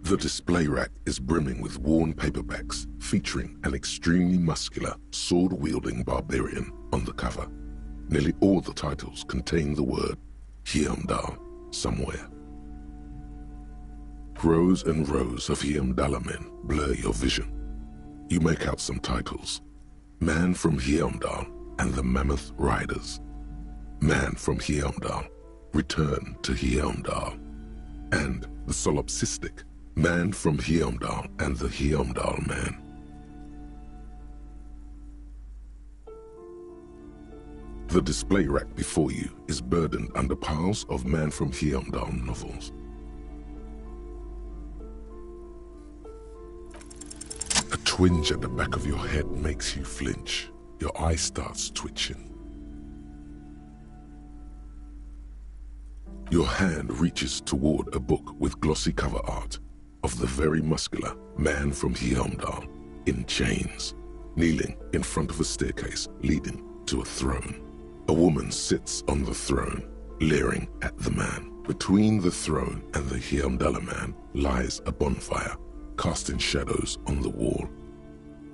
The display rack is brimming with worn paperbacks featuring an extremely muscular, sword-wielding barbarian on the cover. Nearly all the titles contain the word Heimdall somewhere. Rows and rows of Heimdall men blur your vision. You make out some titles: Man from Heimdall and the Mammoth Riders, Man from Heimdall, Return to Heimdall, and the solipsistic Man from Heimdall and the Heimdall Man. The display rack before you is burdened under piles of Man from Heimdall novels. A twinge at the back of your head makes you flinch. Your eye starts twitching. Your hand reaches toward a book with glossy cover art of the very muscular Man from Heimdall in chains, kneeling in front of a staircase leading to a throne. A woman sits on the throne, leering at the man. Between the throne and the Heimdall man lies a bonfire, casting shadows on the wall.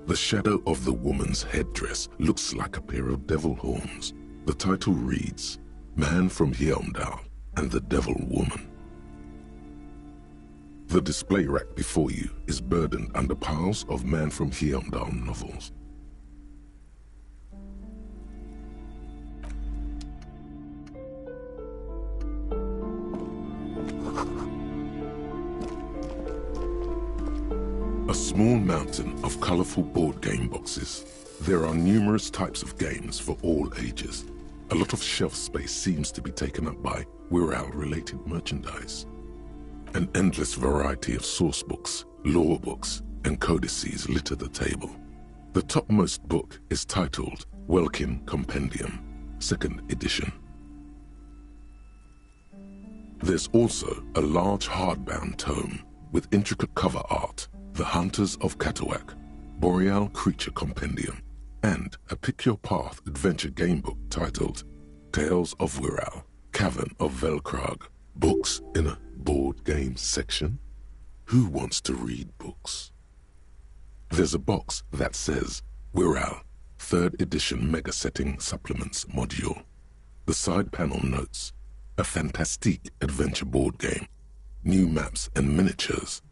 The shadow of the woman's headdress looks like a pair of devil horns. The title reads, Man from Heimdall and the Devil Woman. The display rack before you is burdened under piles of Man from Heimdall novels. A small mountain of colorful board game boxes. There are numerous types of games for all ages. A lot of shelf space seems to be taken up by Wirral-related merchandise. An endless variety of source books, lore books, and codices litter the table. The topmost book is titled Welkin Compendium, 2nd edition. There's also a large hardbound tome with intricate cover art, The Hunters of Katawak, Boreal Creature Compendium, and a Pick Your Path adventure game book titled Tales of Wirral, Cavern of Velkrag. Books in a board game section? Who wants to read books? There's a box that says Wirral, 3rd edition Mega Setting Supplements Module. The side panel notes, a fantastique adventure board game, new maps and miniatures.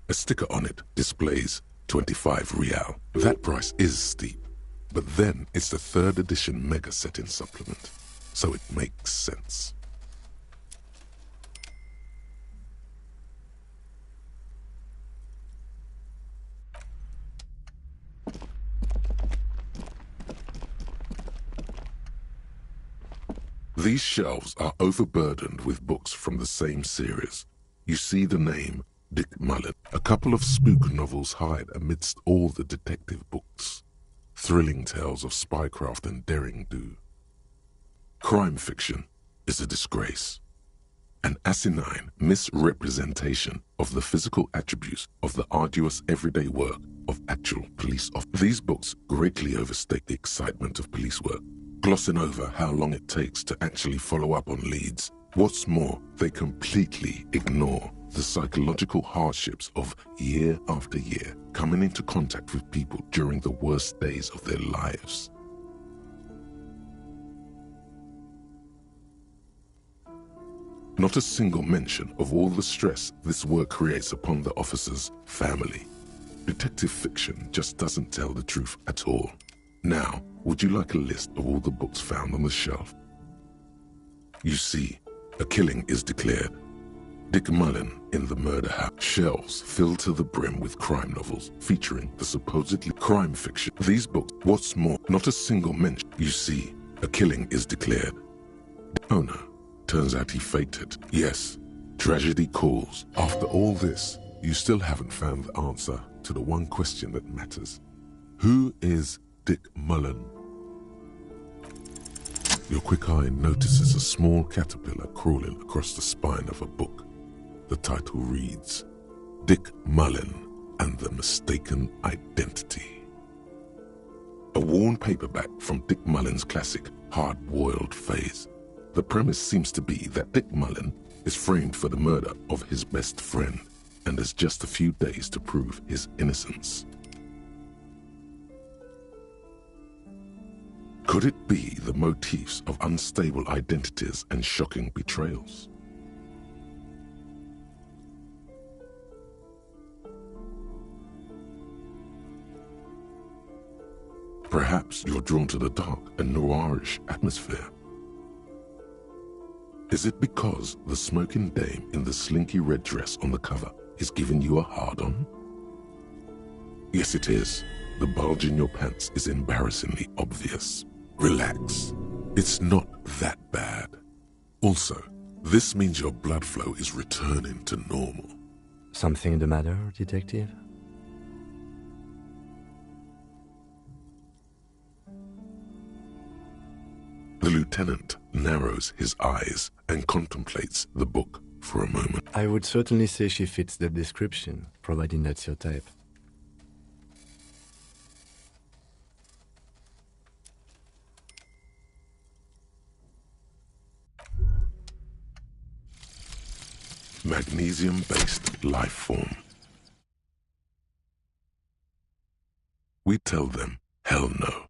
A sticker on it displays 25 real. That price is steep, but then it's the 3rd edition Mega Setting Supplement, so it makes sense. These shelves are overburdened with books from the same series. You see the name Dick Mullen. A couple of spook novels hide amidst all the detective books. Thrilling tales of spycraft and daring-do. Crime fiction is a disgrace. An asinine misrepresentation of the physical attributes of the arduous everyday work of actual police officers. These books greatly overstate the excitement of police work, glossing over how long it takes to actually follow up on leads. What's more, they completely ignore the psychological hardships of year after year coming into contact with people during the worst days of their lives. Not a single mention of all the stress this work creates upon the officer's family. Detective fiction just doesn't tell the truth at all. Now, would you like a list of all the books found on the shelf? You see, a killing is declared. Dick Mullen in the murder house. Shelves filled to the brim with crime novels featuring the supposedly crime fiction. These books, what's more, not a single mention. You see, a killing is declared. Oh no, turns out he fainted. Yes, tragedy calls. After all this, you still haven't found the answer to the one question that matters. Who is Dick Mullen? Your quick eye notices a small caterpillar crawling across the spine of a book. The title reads, Dick Mullen and the Mistaken Identity. A worn paperback from Dick Mullen's classic Hard-Boiled Phase. The premise seems to be that Dick Mullen is framed for the murder of his best friend. and has just a few days to prove his innocence. Could it be the motifs of unstable identities and shocking betrayals? Perhaps you're drawn to the dark and noirish atmosphere. Is it because the smoking dame in the slinky red dress on the cover is giving you a hard-on? Yes, it is. The bulge in your pants is embarrassingly obvious. Relax. It's not that bad. Also, this means your blood flow is returning to normal. Something the matter, detective? The lieutenant narrows his eyes and contemplates the book for a moment. I would certainly say she fits the description, providing that's your type. Magnesium-based life form. We tell them, hell no.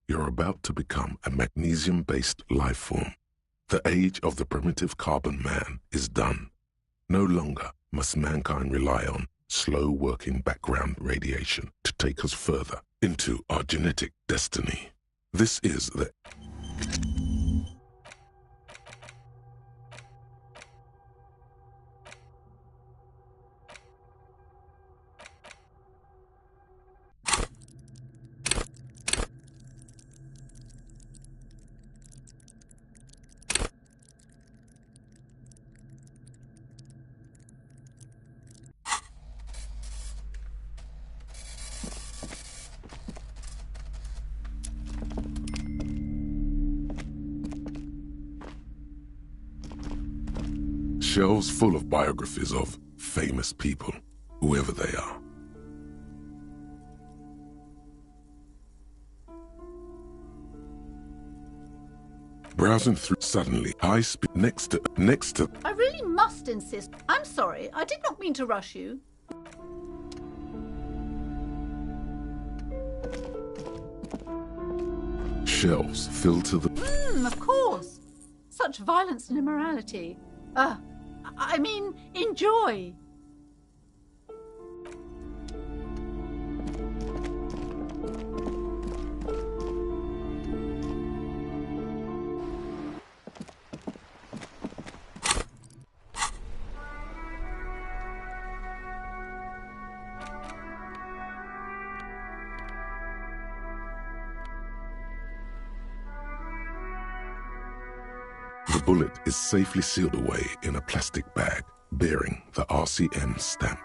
You're about to become a magnesium-based life form. The age of the primitive carbon man is done. No longer must mankind rely on slow-working background radiation to take us further into our genetic destiny. This is the... Shelves full of biographies of famous people, whoever they are. Browsing through, suddenly, high speed next to... I really must insist. I'm sorry, I did not mean to rush you. Shelves filled to the... Of course. Such violence and immorality. I mean, enjoy. The bullet is safely sealed away in a plastic bag bearing the RCM stamp.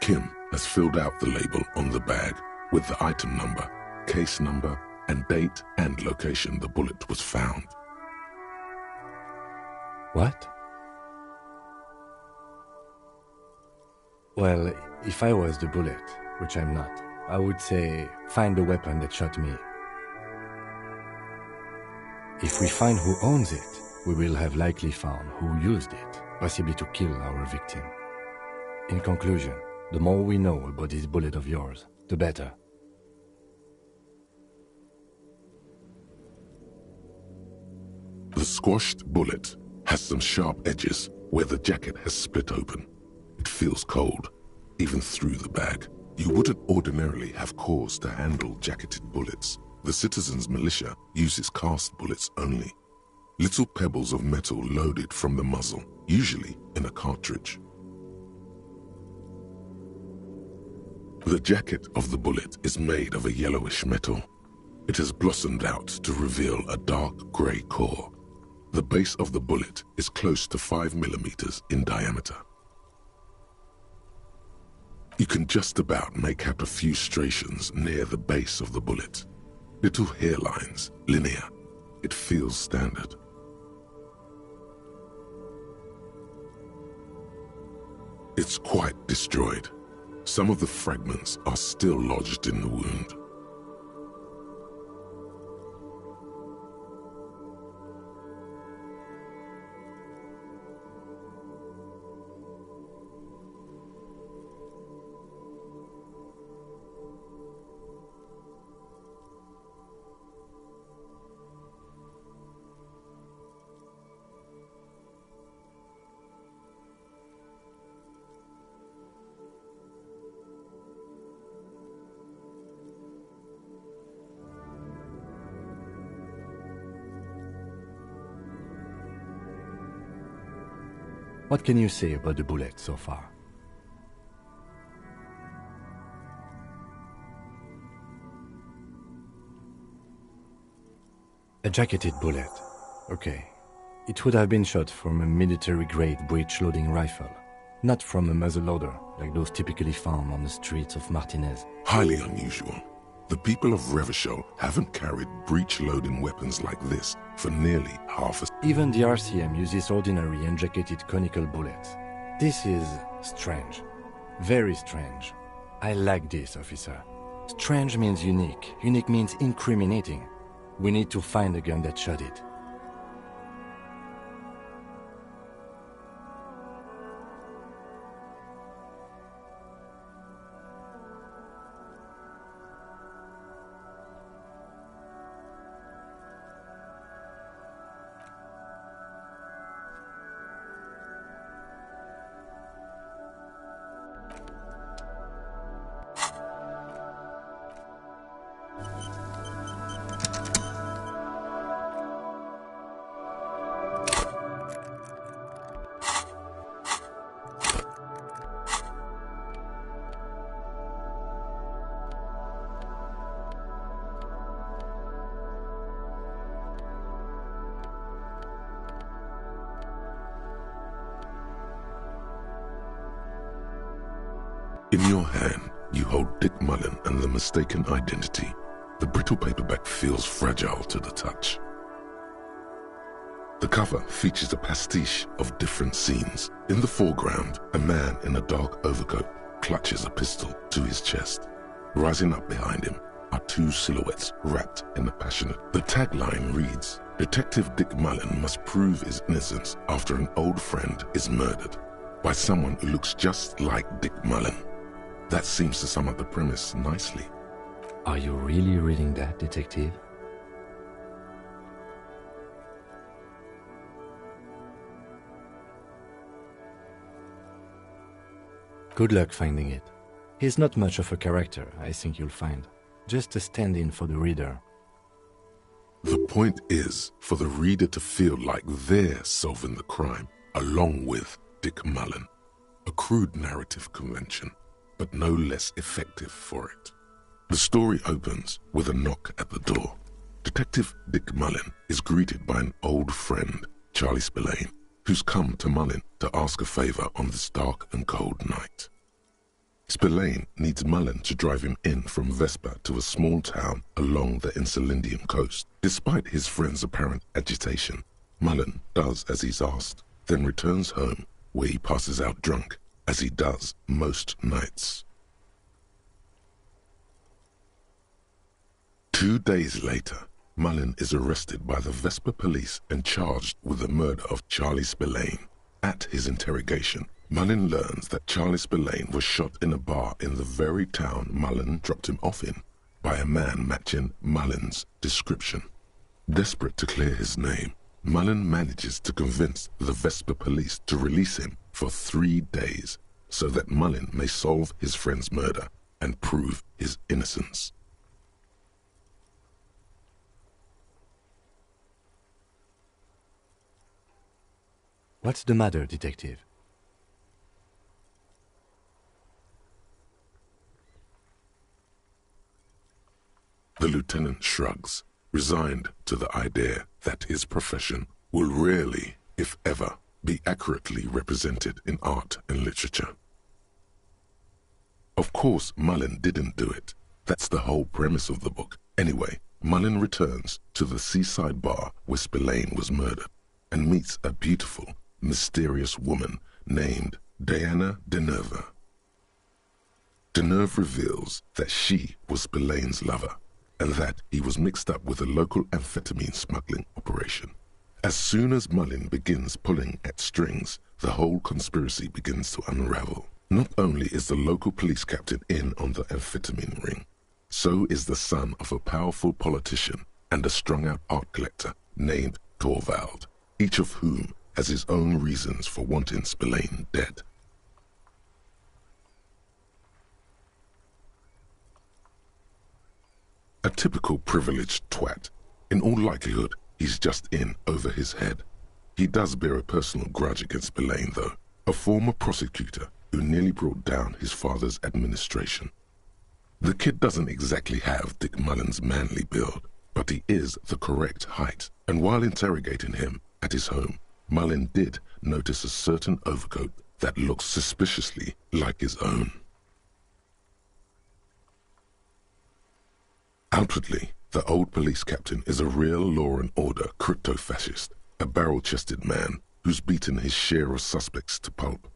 Kim has filled out the label on the bag with the item number, case number, and date and location the bullet was found. What? Well, if I was the bullet, which I'm not, I would say, find the weapon that shot me. If we find who owns it, we will have likely found who used it, possibly to kill our victim. In conclusion, the more we know about this bullet of yours, the better. The squashed bullet has some sharp edges where the jacket has split open. It feels cold, even through the bag. You wouldn't ordinarily have cause to handle jacketed bullets. The citizens' militia uses cast bullets only. Little pebbles of metal loaded from the muzzle, usually in a cartridge. The jacket of the bullet is made of a yellowish metal. It has blossomed out to reveal a dark grey core. The base of the bullet is close to 5 millimeters in diameter. You can just about make out a few striations near the base of the bullet. Little hairlines, linear. It feels standard. It's quite destroyed. Some of the fragments are still lodged in the wound. What can you say about the bullet so far? A jacketed bullet. Okay. It would have been shot from a military-grade breech-loading rifle, not from a muzzleloader like those typically found on the streets of Martinez. Highly unusual. The people of Revachol haven't carried breech-loading weapons like this for nearly half a... Even the RCM uses ordinary unjacketed conical bullets. This is strange. Very strange. I like this, officer. Strange means unique. Unique means incriminating. We need to find the gun that shot it. In your hand, you hold Dick Mullen and the mistaken identity. The brittle paperback feels fragile to the touch. The cover features a pastiche of different scenes. In the foreground, a man in a dark overcoat clutches a pistol to his chest. Rising up behind him are two silhouettes wrapped in a passionate... The tagline reads, "Detective Dick Mullen must prove his innocence after an old friend is murdered by someone who looks just like Dick Mullen." That seems to sum up the premise nicely. Are you really reading that, detective? Good luck finding it. He's not much of a character, I think you'll find. Just a stand-in for the reader. The point is for the reader to feel like they're solving the crime along with Dick Mullen. A crude narrative convention, but no less effective for it. The story opens with a knock at the door. Detective Dick Mullen is greeted by an old friend, Charlie Spillane, who's come to Mullen to ask a favor on this dark and cold night. Spillane needs Mullen to drive him in from Vespa to a small town along the Elysium coast. Despite his friend's apparent agitation, Mullen does as he's asked, then returns home where he passes out drunk, as he does most nights. 2 days later, Mullen is arrested by the Vespa police and charged with the murder of Charlie Spillane. At his interrogation, Mullen learns that Charlie Spillane was shot in a bar in the very town Mullen dropped him off in by a man matching Mullen's description. Desperate to clear his name, Mullen manages to convince the Vespa police to release him for 3 days so that Mullen may solve his friend's murder and prove his innocence. What's the matter, detective? The lieutenant shrugs, resigned to the idea that his profession will rarely, if ever, be accurately represented in art and literature. Of course, Mullen didn't do it. That's the whole premise of the book. Anyway, Mullen returns to the seaside bar where Spillane was murdered and meets a beautiful, mysterious woman named Diana Deneuve. Deneuve reveals that she was Spillane's lover and that he was mixed up with a local amphetamine smuggling operation. As soon as Mullen begins pulling at strings, the whole conspiracy begins to unravel. Not only is the local police captain in on the amphetamine ring, so is the son of a powerful politician and a strung-out art collector named Torvald, each of whom has his own reasons for wanting Spillane dead. A typical privileged twat. In all likelihood, he's just in over his head. He does bear a personal grudge against Spillane, though, a former prosecutor who nearly brought down his father's administration. The kid doesn't exactly have Dick Mullen's manly build, but he is the correct height, and while interrogating him at his home, Mullen did notice a certain overcoat that looks suspiciously like his own. Outwardly, the old police captain is a real law and order crypto-fascist, a barrel-chested man who's beaten his share of suspects to pulp.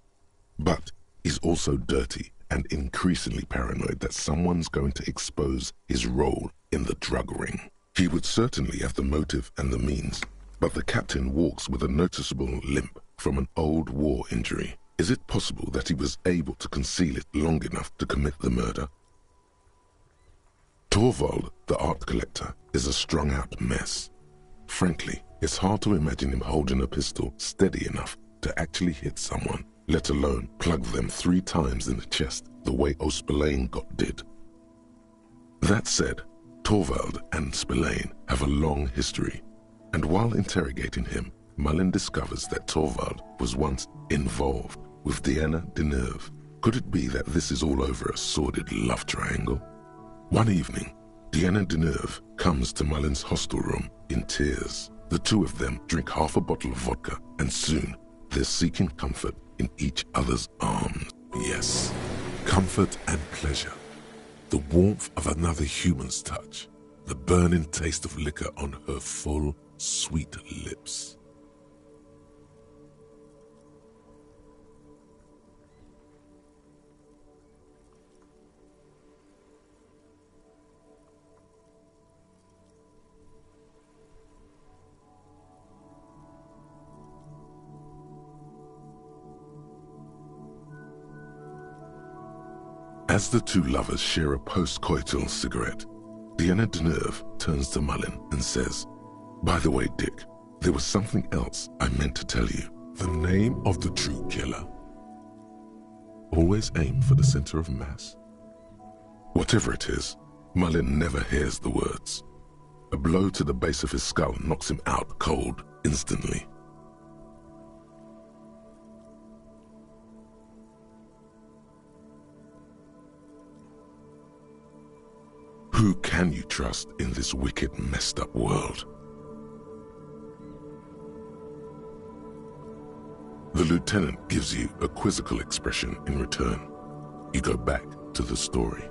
But he's also dirty and increasingly paranoid that someone's going to expose his role in the drug ring. He would certainly have the motive and the means, but the captain walks with a noticeable limp from an old war injury. Is it possible that he was able to conceal it long enough to commit the murder? Torvald, the art collector, is a strung-out mess. Frankly, it's hard to imagine him holding a pistol steady enough to actually hit someone, let alone plug them 3 times in the chest the way Spillane got did. That said, Torvald and Spillane have a long history, and while interrogating him, Mullen discovers that Torvald was once involved with Diana Deneuve. Could it be that this is all over a sordid love triangle? One evening, Diana Deneuve comes to Mullen's hostel room in tears. The two of them drink half a bottle of vodka, and soon they're seeking comfort in each other's arms. Yes, comfort and pleasure. The warmth of another human's touch. The burning taste of liquor on her full, sweet lips. As the two lovers share a post-coital cigarette, Diana Deneuve turns to Mullen and says, "By the way, Dick, there was something else I meant to tell you. The name of the true killer. Always aim for the center of mass." Whatever it is, Mullen never hears the words. A blow to the base of his skull knocks him out cold instantly. Who can you trust in this wicked, messed up world? The lieutenant gives you a quizzical expression in return. You go back to the story.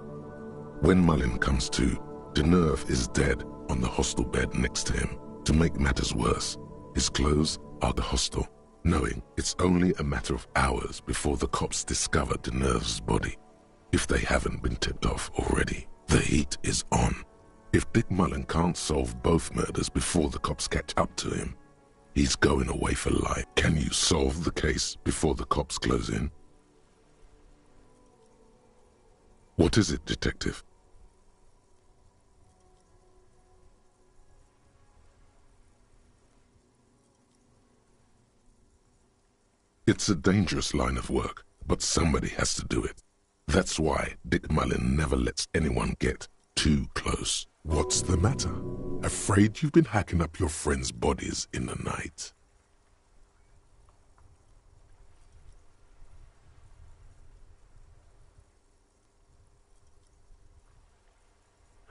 When Mullen comes to, Deneuve is dead on the hostel bed next to him. To make matters worse, his clothes are the hostel, knowing it's only a matter of hours before the cops discover Deneuve's body, if they haven't been tipped off already. The heat is on. If Dick Mullen can't solve both murders before the cops catch up to him, he's going away for life. Can you solve the case before the cops close in? What is it, detective? It's a dangerous line of work, but somebody has to do it. That's why Dick Mullen never lets anyone get too close. What's the matter? Afraid you've been hacking up your friends' bodies in the night?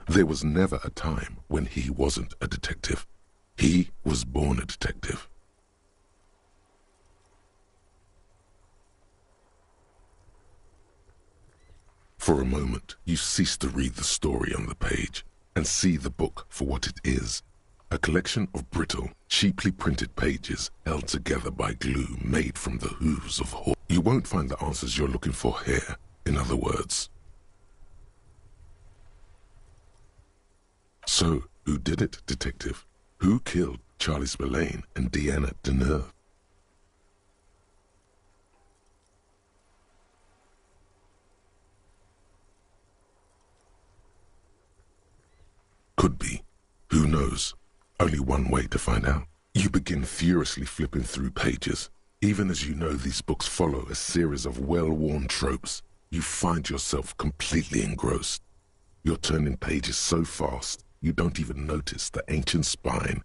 There was never a time when he wasn't a detective. He was born a detective. For a moment, you cease to read the story on the page and see the book for what it is, a collection of brittle, cheaply printed pages held together by glue made from the hooves of horses. You won't find the answers you're looking for here, in other words. So, who did it, detective? Who killed Charlie Spillane and Diana Deneuve? Could be. Who knows? Only one way to find out. You begin furiously flipping through pages. Even as you know these books follow a series of well-worn tropes, you find yourself completely engrossed. You're turning pages so fast, you don't even notice the ancient spine.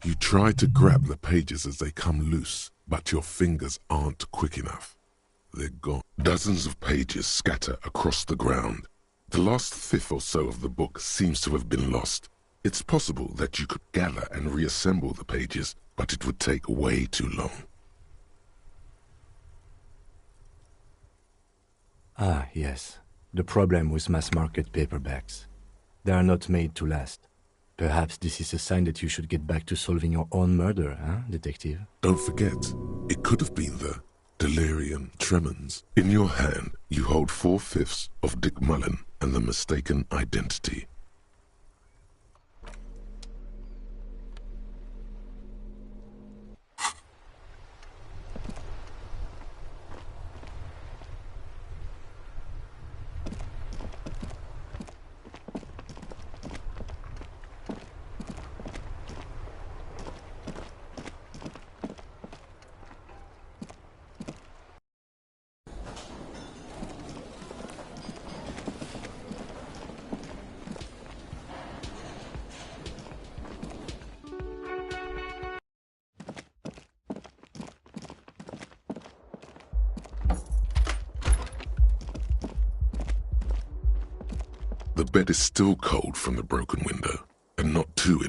You try to grab the pages as they come loose, but your fingers aren't quick enough. They're gone. Dozens of pages scatter across the ground. The last fifth or so of the book seems to have been lost. It's possible that you could gather and reassemble the pages, but it would take way too long. Ah, yes. The problem with mass-market paperbacks. They are not made to last. Perhaps this is a sign that you should get back to solving your own murder, huh, detective? Don't forget, it could have been the delirium tremens. In your hand, you hold 4/5 of Dick Mullen and the mistaken identity. The bed is still cold from the broken window, and not too